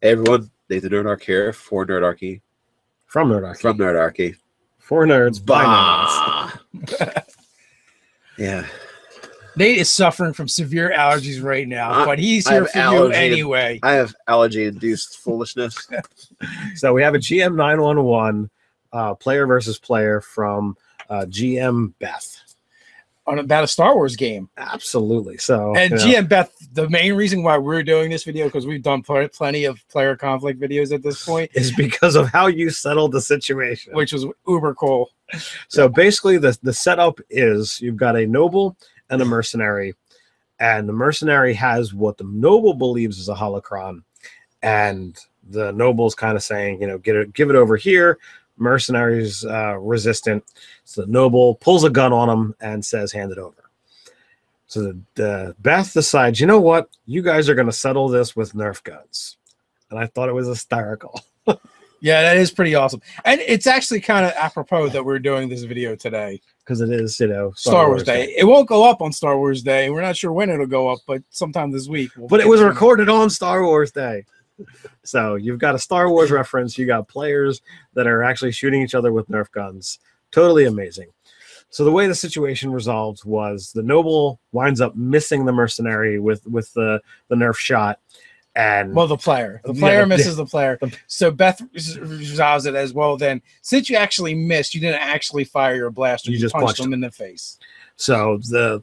Hey everyone, Nathan Nerdarch here for Nerdarchy. From Nerdarchy. From Nerdarchy. For nerds, by nerds. Yeah. Nate is suffering from severe allergies right now, but he's here for you anyway. I have allergy-induced foolishness. So we have a GM 911 player versus player from GM Beth. On about a Star Wars game. Absolutely. So, and GM Beth, the main reason why we're doing this video, because we've done plenty of player conflict videos at this point, is because of how you settled the situation, which was uber cool. So basically, the setup is you've got a noble and a mercenary, and the mercenary has what the noble believes is a holocron, and the noble's kind of saying, you know, give it over here. Mercenaries resistant, so the noble pulls a gun on him and says, hand it over. So the Beth decides, you know what, you guys are going to settle this with Nerf guns. And I thought it was hysterical. Yeah, that is pretty awesome. And it's actually kind of apropos that we're doing this video today. Because it is, you know, Star Wars Day. It won't go up on Star Wars Day. We're not sure when it'll go up, but sometime this week. But it was recorded on Star Wars Day. So you've got a Star Wars reference. You got players that are actually shooting each other with Nerf guns. Totally amazing. So the way the situation resolved was the noble winds up missing the mercenary with the Nerf shot. And well, the player misses the player. So Beth resolves it as well. Then, since you actually missed, you didn't actually fire your blaster. You just punched him in the face. So the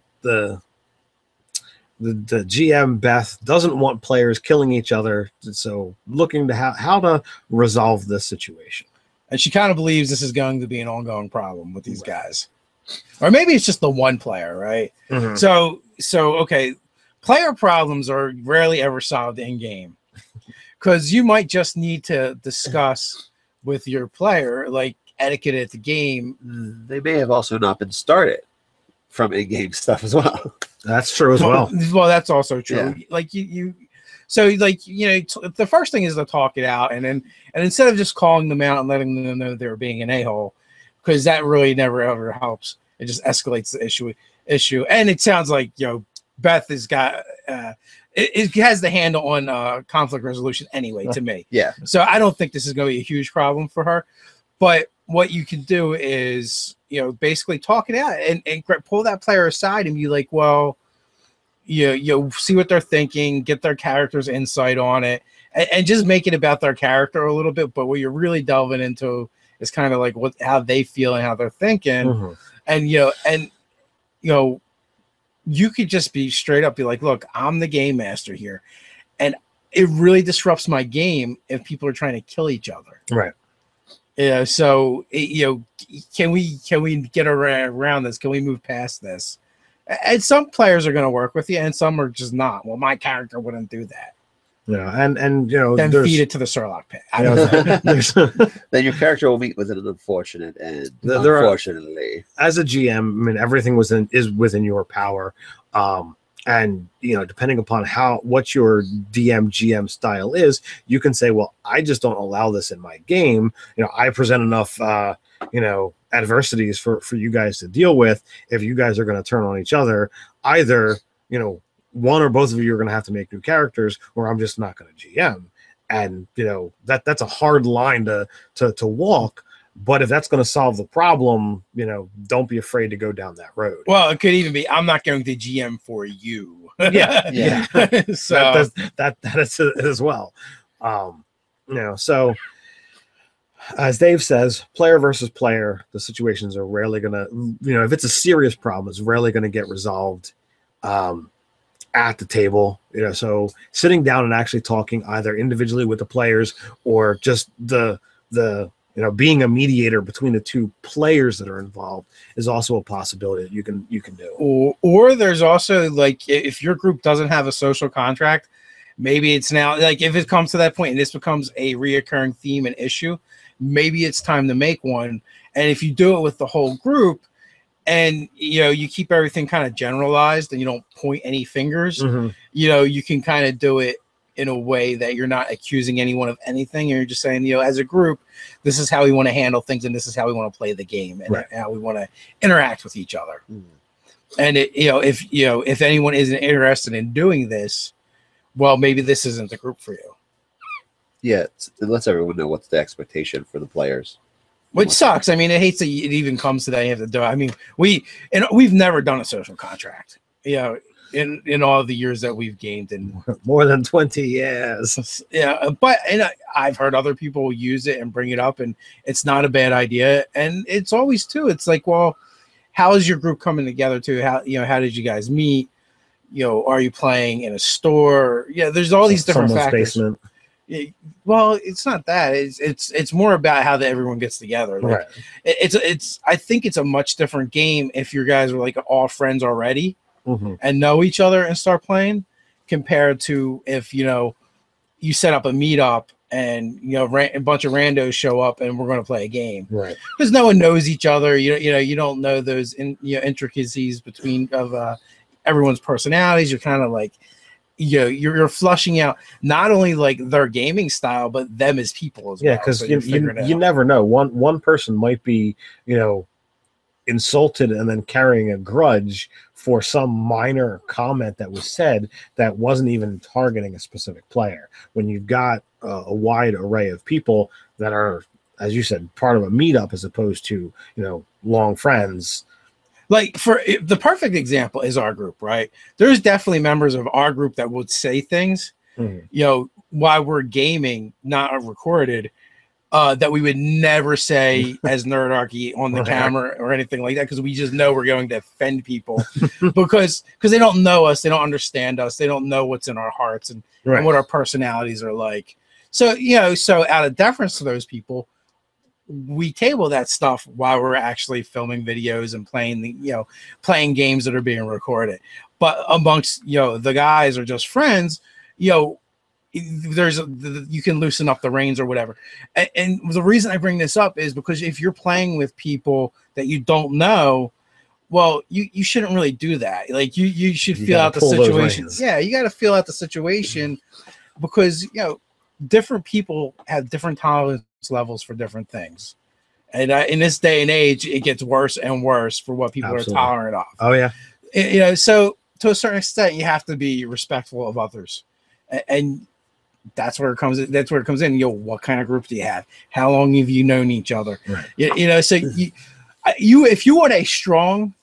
GM Beth doesn't want players killing each other, so looking to how to resolve this situation. And she kind of believes this is going to be an ongoing problem with these guys, or maybe it's just the one player, right? Mm-hmm. So okay, player problems are rarely ever solved in game, because you might just need to discuss with your player like etiquette at the game. They may have also not been started from in-game stuff as well. That's true as well. Well, that's also true. Yeah. Like so like, you know, the first thing is to talk it out, and instead of just calling them out and letting them know they're being an a-hole, because that really never ever helps. It just escalates the issue. And it sounds like, you know, Beth has got it has the handle on conflict resolution anyway, to me. Yeah. So I don't think this is going to be a huge problem for her. But what you can do is, you know, basically talk it out and pull that player aside and be like, well, you see what they're thinking, get their character's insight on it, and just make it about their character a little bit. But what you're really delving into is kind of like how they feel and how they're thinking. Mm-hmm. And you could just be straight up, be like, look, I'm the game master here, and it really disrupts my game if people are trying to kill each other. Right. Yeah. So, can we get around this? Can we move past this? And some players are going to work with you, and some are just not. Well, my character wouldn't do that. Yeah, and you know, then feed it to the Sarlacc pit. I don't know. Then your character will meet with an unfortunate end. Unfortunately, as a GM, I mean, everything is within your power, and you know, depending upon what your GM style is, you can say, well, I just don't allow this in my game. You know, I present enough, adversities for you guys to deal with. If you guys are going to turn on each other, either, you know, one or both of you are going to have to make new characters, or I'm just not going to GM. And, you know, that's a hard line to walk. But if that's going to solve the problem, you know, don't be afraid to go down that road. Well, it could even be, I'm not going to GM for you. Yeah. So that is it as well. You know, so as Dave says, player versus player, the situations are rarely going to, you know, if it's a serious problem, it's rarely going to get resolved at the table. You know, so sitting down and actually talking either individually with the players or just the you know, being a mediator between the two players that are involved is also a possibility that you can do. Or there's also, like, if your group doesn't have a social contract, maybe it's now, like, if it comes to that point and this becomes a reoccurring theme and issue, maybe it's time to make one. And if you do it with the whole group, and you know, you keep everything kind of generalized and you don't point any fingers, you know, you can kind of do it in a way that you're not accusing anyone of anything. You're just saying, you know, as a group, this is how we want to handle things, and this is how we want to play the game, and how we want to interact with each other. And if anyone isn't interested in doing this, well, maybe this isn't the group for you. Yeah, it lets everyone know what's the expectation for the players. Which sucks. I mean, it hates that it even comes to that. You have to do it. I mean, we've never done a social contract. You know, in all the years that we've gamed, and more than 20 years. Yeah, but I've heard other people use it and bring it up, and it's not a bad idea. And it's always too. It's like, well, how is your group coming together? To how did you guys meet? You know, are you playing in a store? Yeah, there's all these different factors. Basement. Well, it's not that. It's more about how everyone gets together. Like, right. It's. I think it's a much different game if you guys were like all friends already and know each other and start playing, compared to if you set up a meetup and a bunch of randos show up and we're going to play a game. Right. Because no one knows each other. You don't know those intricacies between of everyone's personalities. You're kind of like. You're flushing out not only like their gaming style, but them as people as well. Yeah, because you never know. One person might be insulted and then carrying a grudge for some minor comment that was said that wasn't even targeting a specific player. When you've got a wide array of people that are, as you said, part of a meetup as opposed to long friends. Like for the perfect example is our group, right? There's definitely members of our group that would say things, while we're gaming, not recorded, that we would never say as Nerdarchy on the camera or anything like that, because we just know we're going to offend people because they don't know us, they don't understand us, they don't know what's in our hearts and what our personalities are like. So so out of deference to those people, we table that stuff while we're actually filming videos and playing games that are being recorded. But amongst the guys or just friends, you can loosen up the reins or whatever. And the reason I bring this up is because if you're playing with people that you don't know, well, you shouldn't really do that. Like you should feel out the situation. Yeah, you got to feel out the situation because different people have different tolerance levels for different things, and in this day and age it gets worse and worse for what people are tolerant of. Oh yeah. So to a certain extent you have to be respectful of others, and that's where it comes in. What kind of group do you have? How long have you known each other? Right. So if you want a strong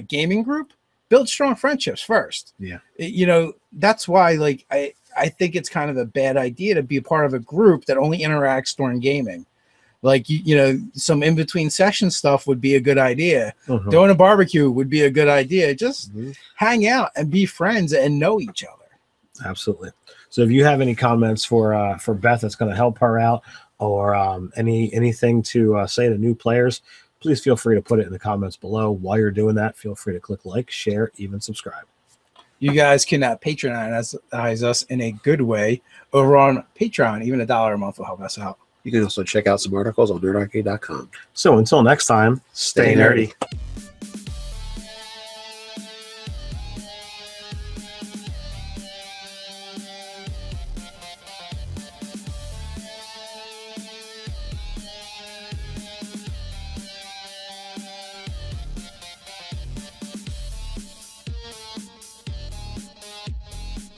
gaming group, build strong friendships first. Yeah. That's why I think it's kind of a bad idea to be a part of a group that only interacts during gaming. Like, some in-between session stuff would be a good idea. Doing a barbecue would be a good idea. Just hang out and be friends and know each other. Absolutely. So if you have any comments for Beth that's going to help her out, or anything to say to new players, please feel free to put it in the comments below. While you're doing that, feel free to click like, share, even subscribe. You guys can patronize us in a good way over on Patreon. Even $1 a month will help us out. You can also check out some articles on nerdarchy.com. So until next time, stay nerdy.